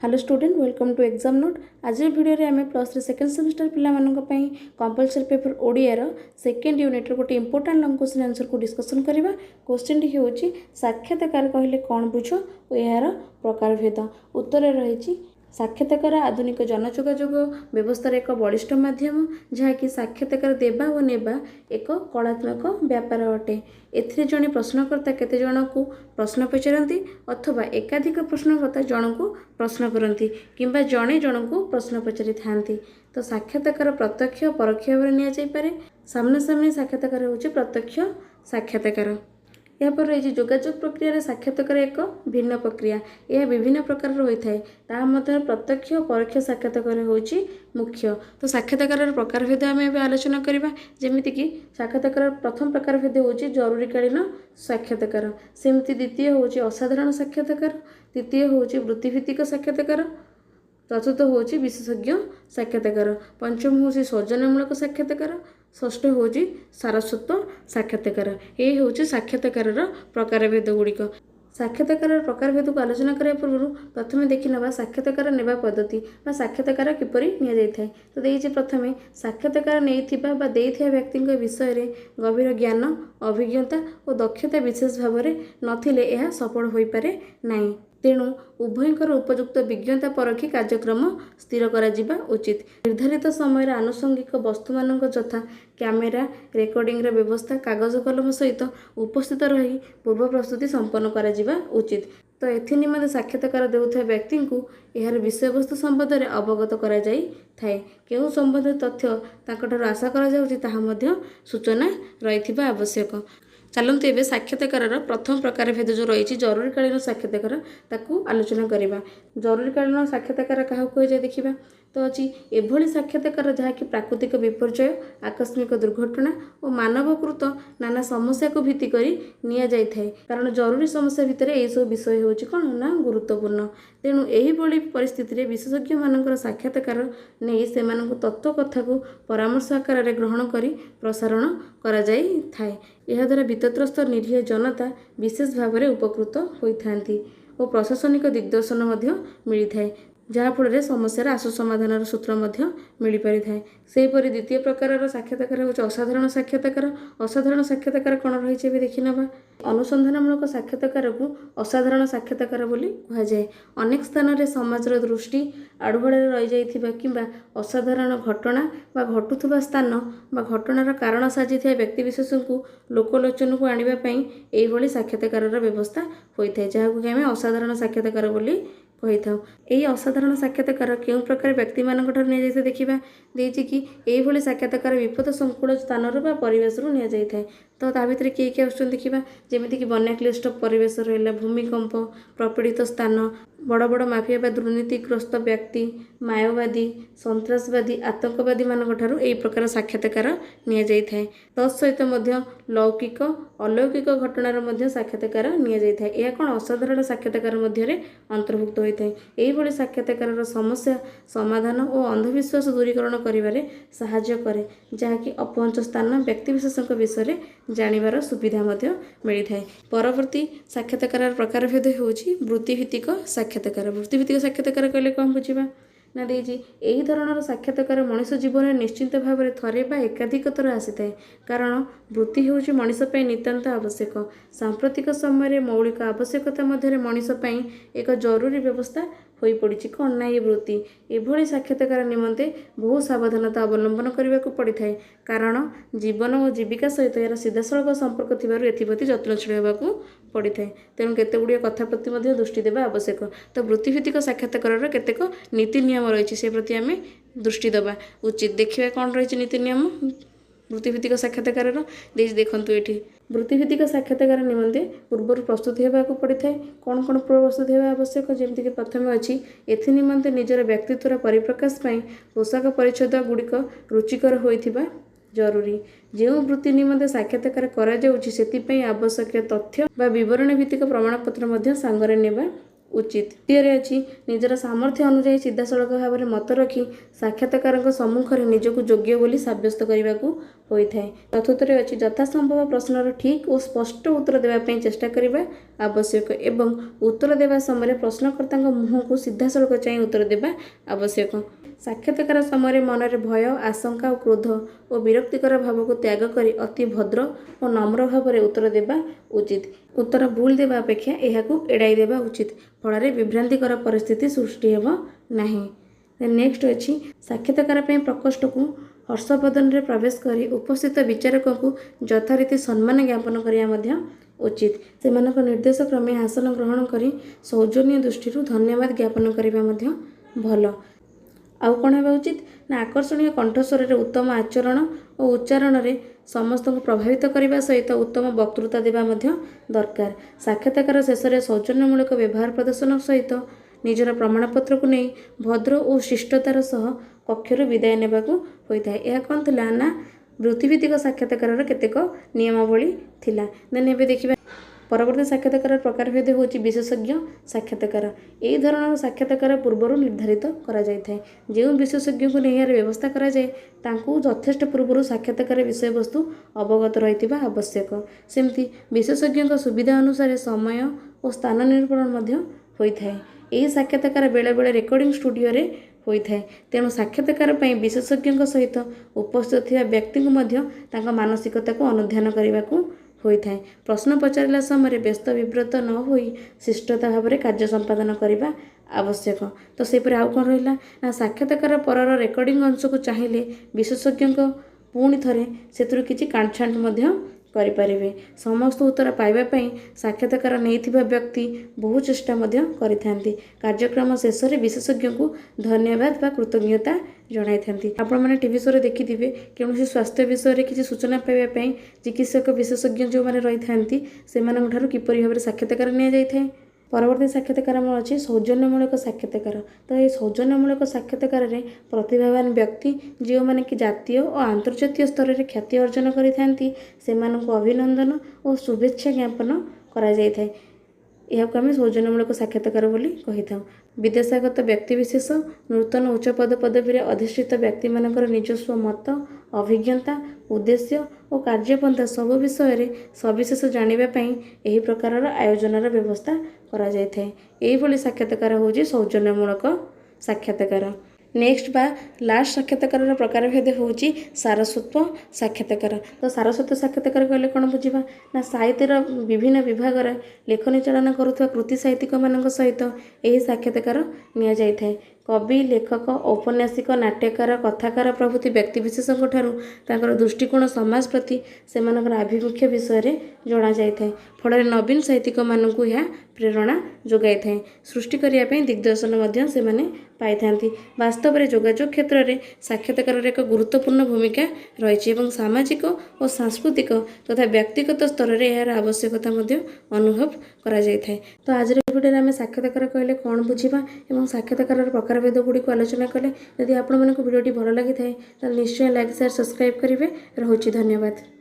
Hello student welcome to exam note. आज video रे आमे प्लस 3 सेकेंड सेमेस्टर पिला मानक पई कंपलसरी पेपर ओडिया रो सेकेंड यूनिट रो गोटे इंपोर्टेंट लॉन्ग क्वेश्चन आंसर को डिस्कशन करबा। क्वेश्चन टी होची साक्षात्कार कहले कोन बुझो ओ यार प्रकारभेद। उत्तर रहिची साक्षात्कार आधुनिक जनयोगायोग व्यवस्थार एक बलिष्ठ माध्यम जहाँकि साक्षात्कार देवा और नेबा एक कलात्मक व्यापार अटे। एथिरे जणे प्रश्नकर्ता केते जन को प्रश्न पचारती अथवा एकाधिक प्रश्नकर्ता जन को प्रश्न करती किंबा जड़े जन को प्रश्न पचारि थांती। तो साक्षात्कार प्रत्यक्ष परोक्ष भाव में नि सामना सामने साक्षात्कार होची प्रत्यक्ष साक्षात्कार। यहाँ पर रही जोगाजोग प्रक्रिया साक्षात्कार एक भिन्न प्रक्रिया। यह विभिन्न प्रकार होता है प्रत्यक्ष और परोक्ष साक्षात्कार होची मुख्य। तो साक्षात्कार प्रकारभेद आम आलोचना करवा। जमीती कि साक्षात्कार प्रथम प्रकारभेद होची जरूरीकालीन साक्षात्कार, सेमती द्वितीय होची असाधारण साक्षात्कार, तृतीय होची वृत्तिभित्तिक साक्षात्कार, चतुर्थ होची विशेषज्ञ साक्षात्कार, पंचम होची सौजन्यमूलक साक्षात्कार, षष्ठ होची सारस्वत साक्षात्कार। ये होची साक्षात्कार प्रकारभेद गुड़िक। साक्षात्कार प्रकारभेद को आलोचना करने पूर्व प्रथम देखि नवा साक्षात्कार नेबा पद्धति बा साक्षात्कार किपरि निया जाय थाए। तो देइछि प्रथमे साक्षात्कार नेइथिबा बा देइथिया व्यक्ति विषय रे गभीर ज्ञान, अभिज्ञता और दक्षता विशेष भाव में नथिले यह सफल होई पारे नाही। तेणु उभयंकर उपयुक्त विज्ञता परखी कार्यक्रम स्थिर करा जिबा उचित। निर्धारित समय आनुषंगिक वस्तु मानक यथा कैमेरा रेकर्डिंग व्यवस्था कागज कलम सहित उपस्थित रही पूर्व प्रस्तुति संपन्न करा जिबा उचित। तो एथि निमंते साक्षात्कार देउथै व्यक्ति को यार विषय वस्तु संबंध में अवगत करा जाई थाए। केउ संबंधित तथ्य तांकठार आशा करा जाउछि ताहा मध्य सूचना रहिथिबा आवश्यक। चलते एवं साक्षात्कार प्रथम प्रकारभेद जो रही जरूरीकालीन साक्षात्कार ताकू आलोचना करवा। जरूरीकालीन साक्षात्कार क्या कहुए देखा। तो अच्छी एभली साक्षात्कार जहाँकि प्राकृतिक विपर्यय, आकस्मिक दुर्घटना और मानवकृत नाना समस्या को भित्ति करी निया जाय थाए। कारण जरूरी समस्या भितर यह सब विषय होची कौन ना गुरुत्वपूर्ण। तेणु यही परिस्थिति रे विशेषज्ञ मानकर साक्षात्कार नहीं से तत्व कथा को परामर्श आकार में ग्रहण करी प्रसारण करा जाय थाए। यह द्वारा वितत्रस्त निरीह जनता विशेष भाव में उपकृत होइथांती और प्रशासनिक दिग्दर्शन मिली थाए, जहाँफल समस्यार आशु समाधान सूत्र मिल पारि थाए। सेहीपरि द्वितीय प्रकार साक्षात्कार होची असाधारण साक्षात्कार। असाधारण साक्षात्कार कौन रही देखि नवा। अनुसंधानमूलक साक्षात्कार को असाधारण साक्षात्कार बोली कहा जाए। अनेक स्थान में समाजर दृष्टि आड़ुबड़े रही जाइथिबा किंबा असाधारण घटना बा घटुथुबा स्थान बा घटनार कारण साजिथा व्यक्तिविशेष को लोकलोचन को आनिबा पई एही साक्षात्कार व्यवस्था होइथाय, जहाकु आमे असाधारण साक्षात्कार बोली कही था। यही असाधारण साक्षात्कार क्यों प्रकार व्यक्ति मानक ठार निया जाइथा देखिबा। देइछि कि एही भली साक्षात्कार विपद संकुल स्थान बा परिवेश रु निया जाइथाय। तो ता भितर किए किए आसुछन देखिबा। जेमिति कि बन्याक्लिष्ट परिवेश रहिला, भूमिकंप, प्रपीड़ित स्थान, बड़ बड़ माफिया बा दुर्नीतिग्रस्त व्यक्ति, माओवादी, सन्त्रासवादी, आतंकवादी मानक ठारू एही प्रकार साक्षात्कार निया जाइथाय। तत्सहित मध्य लौकिक अलौकिक घटनार मध्य साक्षात्कार निया जाइथाय। यह कोन असाधारण साक्षात्कार मध्य रे अंतर्भुक्त होइथाय। एही भली साक्षात्कार समस्या समाधान और अंधविश्वास दूरीकरण करिबारे सहाय्य करे, जहाँकि अपहंच स्थान व्यक्तिविशेषक विषय जानिबार सुविधा मध्य मिली थाए। परवर्ती साक्षात्कार प्रकारभेद होची वृत्तिभित्तिक साक्षात्कार। वृत्तिभित्तिक साक्षात्कार कहले कौन बुझा ना देजी यही धरणर साक्षात्कार मनुष्य जीवन में निश्चित भाव में थरे बा एकाधिक थर आसी थाए। कारण वृत्ति होची मनुष्य पई नितांत आवश्यक। सांप्रतिक समय मौलिक आवश्यकता मध्य मनुष्य पई एक जरूरी व्यवस्था होई पड़ी कौन ना ये वृत्ति। एभली साक्षात्कार निमंते बहु सावधानता अवलंबन करने को पड़ी थाए। कारण जीवन और जीविका सहित यार सीधासलख संपर्क थिबारु एथिप्रति यत्नशील होबाकू पड़ी थाए। तेणु केते गुड़िया कथा प्रति मध्य दृष्टि देवा आवश्यक। तो वृत्तिभित्तिक साक्षात्कार केतेक नीति नियम रही से प्रति आम दृष्टि देवा उचित। देखिए कौन रही नीति नियम वृत्तिभित्तिक साक्षात्कार देखु ये वृत्तिभित्तिक साक्षात्कार निमंते पूर्व प्रस्तुति होगाक पड़ी थाए। कौन कौन पूर्व प्रस्तुति होगा आवश्यक जमीक प्रथम अच्छी एथि निमंते निजर व्यक्तित्वर परिप्रकाश पाई पोशाक परिच्छद गुड़िक रुचिकर होइथिबा जरूरी। जो वृत्ति निमंते साक्षात्कार करा जाउछि सेति पई आवश्यक तथ्य बा विवरण भित्तिक प्रमाणपत्र मध्य सांगरे नेबा उचित। द्वितीୟରେ ଅଛି ନିଜର ସାମର୍ଥ୍ୟ ଅନୁଯାୟୀ ସିଧାସଳଖ ଭାବରେ ମତ ରଖି ସାକ୍ଷାତକାରଙ୍କ ସମ୍ମୁଖରେ ନିଜକୁ ଯୋଗ୍ୟ ବୋଲି ସାବ୍ୟସ୍ତ କରିବାକୁ ହୋଇଥାଏ। ଚତୁର୍ଥରେ ଅଛି ଯଥାସମ୍ଭବ ପ୍ରଶ୍ନର ଠିକ୍ ଓ ସ୍ପଷ୍ଟ ଉତ୍ତର ଦେବା ପାଇଁ ଚେଷ୍ଟା କରିବା ଆବଶ୍ୟକ ଏବଂ ଉତ୍ତର ଦେବା ସମୟରେ ପ୍ରଶ୍ନକର୍ତ୍ତାଙ୍କ ମୁହଁକୁ ସିଧାସଳଖ ଚାହିଁ ଉତ୍ତର ଦେବା ଆବଶ୍ୟକ। ସାକ୍ଷାତକାର ସମୟରେ ମନରେ ଭୟ, ଆଶଙ୍କା ଓ କ୍ରୋଧ ଓ ବିରକ୍ତିକର ଭାବକୁ ତ୍ୟାଗ କରି ଅତି ଭଦ୍ର ଓ ନମ୍ର ଭାବରେ ଉତ୍ତର ଦେବା ଉଚିତ। ଉତ୍ତର ଭୁଲ ଦେବା ଅପେକ୍ଷା ଏହାକୁ ଏଡ଼ାଇ ଦେବା ଉଚିତ, ଫଳରେ ବିଭ୍ରାନ୍ତିକର ପରିସ୍ଥିତି ସୃଷ୍ଟି ହେବ ନାହିଁ। ନେକ୍ସଟ ଅଛି ସାକ୍ଷାତକାର ପାଇଁ ପ୍ରକୋଷ୍ଠକୁ ହର୍ଷବଦନରେ ପ୍ରବେଶ କରି ଉପସ୍ଥିତ ବିଚାରକଙ୍କୁ ଯଥାରୀତି ସମ୍ମାନ ଜ୍ଞାପନ କରିବା ମଧ୍ୟ ଉଚିତ। ସେମାନଙ୍କ ନିର୍ଦ୍ଦେଶ କ୍ରମେ ଆସନ ଗ୍ରହଣ କରି ସୌଜନ୍ୟ ଦୃଷ୍ଟିରୁ ଧନ୍ୟବାଦ ଜ୍ଞାପନ କରିବା ମଧ୍ୟ ଭଲ। ଆଉ କ'ଣ ହେବା ଉଚିତ ନା ଆକର୍ଷଣୀୟ କଣ୍ଠସ୍ୱରରେ ଉତ୍ତମ ଆଚରଣ ଓ ଉଚ୍ଚାରଣରେ ସମସ୍ତଙ୍କୁ ପ୍ରଭାବିତ କରିବା ସହିତ ଉତ୍ତମ ବକ୍ତୃତା ଦେବା ମଧ୍ୟ ଦରକାର। ସାକ୍ଷାତକାର ଶେଷରେ ସୌଜନ୍ୟମୂଳକ ବ୍ୟବହାର ପ୍ରଦର୍ଶନ ସହିତ ନିଜର ପ୍ରମାଣପତ୍ରକୁ ନେଇ ଭଦ୍ର ଓ ଶିଷ୍ଟତାର ସହ କକ୍ଷରୁ ବିଦାୟ ନେବାକୁ ହୋଇଥାଏ। ଏହା କ'ଣ ଥିଲା ନା ବୃତ୍ତିଭିତ୍ତିକ ସାକ୍ଷାତକାରର କେତେକ ନିୟମାବଳୀ ଥିଲା। ଦେନ୍ ଏବେ ଦେଖିବା ପରବର୍ତ୍ତୀ ସାକ୍ଷାତକାର ପ୍ରକାରଭେଦ ହେଉଛି ବିଶେଷଜ୍ଞ ସାକ୍ଷାତକାର। ଏହି ଧରଣର ସାକ୍ଷାତକାର ପୂର୍ବରୁ ନିର୍ଦ୍ଧାରିତ କରାଯାଇଥାଏ। ଯେଉଁ ବିଶେଷଜ୍ଞଙ୍କୁ ନେଇ ଏହାର ବ୍ୟବସ୍ଥା କରାଯାଏ ତାଙ୍କୁ ଯଥେଷ୍ଟ ପୂର୍ବରୁ ସାକ୍ଷାତକାର ବିଷୟବସ୍ତୁ ଅବଗତ ରହିଥିବା ଆବଶ୍ୟକ। ସେମିତି ବିଶେଷଜ୍ଞଙ୍କ ସୁବିଧା ଅନୁସାରେ ସମୟ ଓ ସ୍ଥାନ ନିରୂପଣ ମଧ୍ୟ ହୋଇଥାଏ। ଏହି ସାକ୍ଷାତକାର ବେଳେବେଳେ ରେକର୍ଡ଼ିଂ ଷ୍ଟୁଡ଼ିଓରେ ହୋଇଥାଏ। ତେଣୁ ସାକ୍ଷାତକାର ପାଇଁ ବିଶେଷଜ୍ଞଙ୍କ ସହିତ ଉପସ୍ଥିତ ଥିବା ବ୍ୟକ୍ତିଙ୍କୁ ମଧ୍ୟ ତାଙ୍କ ମାନସିକତାକୁ ଅନୁଧ୍ୟାନ କରିବାକୁ ହୋଇଥାଏ। ପ୍ରଶ୍ନ ପଚାରିଲା ସମୟରେ ବ୍ୟସ୍ତ ବିବ୍ରତ ନ ହୋଇ ଶିଷ୍ଟତା ଭାବରେ କାର୍ଯ୍ୟ ସମ୍ପାଦନ କରିବା ଆବଶ୍ୟକ। ତ ସେପରି ଆଉ କ'ଣ ରହିଲା ନା ସାକ୍ଷାତକାର ପରର ରେକର୍ଡ଼ିଂ ଅଂଶକୁ ଚାହିଁଲେ ବିଶେଷଜ୍ଞଙ୍କ ପୁଣି ଥରେ ସେଥିରୁ କିଛି କାଟଛାଣ୍ଟ ମଧ୍ୟ କରିପାରିବେ। ସମସ୍ତ ଉତ୍ତର ପାଇବା ପାଇଁ ସାକ୍ଷାତକାର ନେଇଥିବା ବ୍ୟକ୍ତି ବହୁ ଚେଷ୍ଟା ମଧ୍ୟ କରିଥାନ୍ତି। କାର୍ଯ୍ୟକ୍ରମ ଶେଷରେ ବିଶେଷଜ୍ଞଙ୍କୁ ଧନ୍ୟବାଦ ବା କୃତଜ୍ଞତା ଜଣାଇଥାନ୍ତି। ଆପଣମାନେ ଟିଭି ଶୋରେ ଦେଖିଥିବେ କୌଣସି ସ୍ୱାସ୍ଥ୍ୟ ବିଷୟରେ କିଛି ସୂଚନା ପାଇବା ପାଇଁ ଚିକିତ୍ସକ ବିଶେଷଜ୍ଞ ଯେଉଁମାନେ ରହିଥାନ୍ତି ସେମାନଙ୍କ ଠାରୁ କିପରି ଭାବରେ ସାକ୍ଷାତକାର ନିଆଯାଇଥାଏ। ପରବର୍ତ୍ତୀ ସାକ୍ଷାତକାର ଆମର ଅଛି ସୌଜନ୍ୟମୂଳକ ସାକ୍ଷାତକାର। ତ ଏହି ସୌଜନ୍ୟମୂଳକ ସାକ୍ଷାତକାରରେ ପ୍ରତିଭାବାନ ବ୍ୟକ୍ତି ଯେଉଁମାନେ କି ଜାତୀୟ ଓ ଆନ୍ତର୍ଜାତୀୟ ସ୍ତରରେ ଖ୍ୟାତି ଅର୍ଜନ କରିଥାନ୍ତି ସେମାନଙ୍କୁ ଅଭିନନ୍ଦନ ଓ ଶୁଭେଚ୍ଛା ଜ୍ଞାପନ କରାଯାଇଥାଏ। ଏହାକୁ ଆମେ ସୌଜନ୍ୟମୂଳକ ସାକ୍ଷାତକାର ବୋଲି କହିଥାଉ। ବିଦେଶାଗତ ବ୍ୟକ୍ତିବିଶେଷ ନୂତନ ଉଚ୍ଚପଦ ପଦବୀରେ ଅଧିଷ୍ଠିତ ବ୍ୟକ୍ତିମାନଙ୍କର ନିଜସ୍ୱ ମତ, ଅଭିଜ୍ଞତା, ଉଦ୍ଦେଶ୍ୟ ଓ କାର୍ଯ୍ୟପନ୍ଥା ସବୁ ବିଷୟରେ ସବିଶେଷ ଜାଣିବା ପାଇଁ ଏହି ପ୍ରକାରର ଆୟୋଜନର ବ୍ୟବସ୍ଥା କରାଯାଇଥାଏ। ଏହିଭଳି ସାକ୍ଷାତକାର ହେଉଛି ସୌଜନ୍ୟମୂଳକ ସାକ୍ଷାତକାର। ନେକ୍ସଟ ବା ଲାଷ୍ଟ ସାକ୍ଷାତକାରର ପ୍ରକାରଭେଦ ହେଉଛି ସାରସ୍ୱତ ସାକ୍ଷାତକାର। ତ ସାରସ୍ୱତ ସାକ୍ଷାତକାର କହିଲେ କ'ଣ ବୁଝିବା ନା ସାହିତ୍ୟର ବିଭିନ୍ନ ବିଭାଗରେ ଲେଖନୀ ଚାଳନା କରୁଥିବା କୃତି ସାହିତ୍ୟିକମାନଙ୍କ ସହିତ ଏହି ସାକ୍ଷାତକାର ନିଆଯାଇଥାଏ। କବି, ଲେଖକ, ଔପନ୍ୟାସିକ, ନାଟ୍ୟକାର, କଥାକାର ପ୍ରଭୃତି ବ୍ୟକ୍ତିବିଶେଷଙ୍କ ଠାରୁ ତାଙ୍କର ଦୃଷ୍ଟିକୋଣ ସମାଜ ପ୍ରତି ସେମାନଙ୍କର ଆଭିମୁଖ୍ୟ ବିଷୟରେ ଜଣାଯାଇଥାଏ। ଫଳରେ ନବୀନ ସାହିତ୍ୟିକମାନଙ୍କୁ ଏହା ପ୍ରେରଣା ଯୋଗାଇଥାଏ। ସୃଷ୍ଟି କରିବା ପାଇଁ ଦିଗ୍ଦର୍ଶନ ମଧ୍ୟ ସେମାନେ ପାଇଥାନ୍ତି। ବାସ୍ତବରେ ଯୋଗାଯୋଗ କ୍ଷେତ୍ରରେ ସାକ୍ଷାତକାରର ଏକ ଗୁରୁତ୍ୱପୂର୍ଣ୍ଣ ଭୂମିକା ରହିଛି ଏବଂ ସାମାଜିକ ଓ ସାଂସ୍କୃତିକ ତଥା ବ୍ୟକ୍ତିଗତ ସ୍ତରରେ ଏହାର ଆବଶ୍ୟକତା ମଧ୍ୟ ଅନୁଭବ କରାଯାଇଥାଏ। ତ ଆଜିର ଭିଡ଼ିଓରେ ଆମେ ସାକ୍ଷାତକାର କହିଲେ କ'ଣ ବୁଝିବା ଏବଂ ସାକ୍ଷାତକାରର ପ୍ରକାରଭେଦ ଗୁଡ଼ିକୁ ଆଲୋଚନା କଲେ। ଯଦି ଆପଣମାନଙ୍କୁ ଭିଡ଼ିଓଟି ଭଲ ଲାଗିଥାଏ ତାହେଲେ ନିଶ୍ଚୟ ଲାଇକ୍, ସେୟାର, ସବସ୍କ୍ରାଇବ୍ କରିବେ। ରହୁଛି, ଧନ୍ୟବାଦ।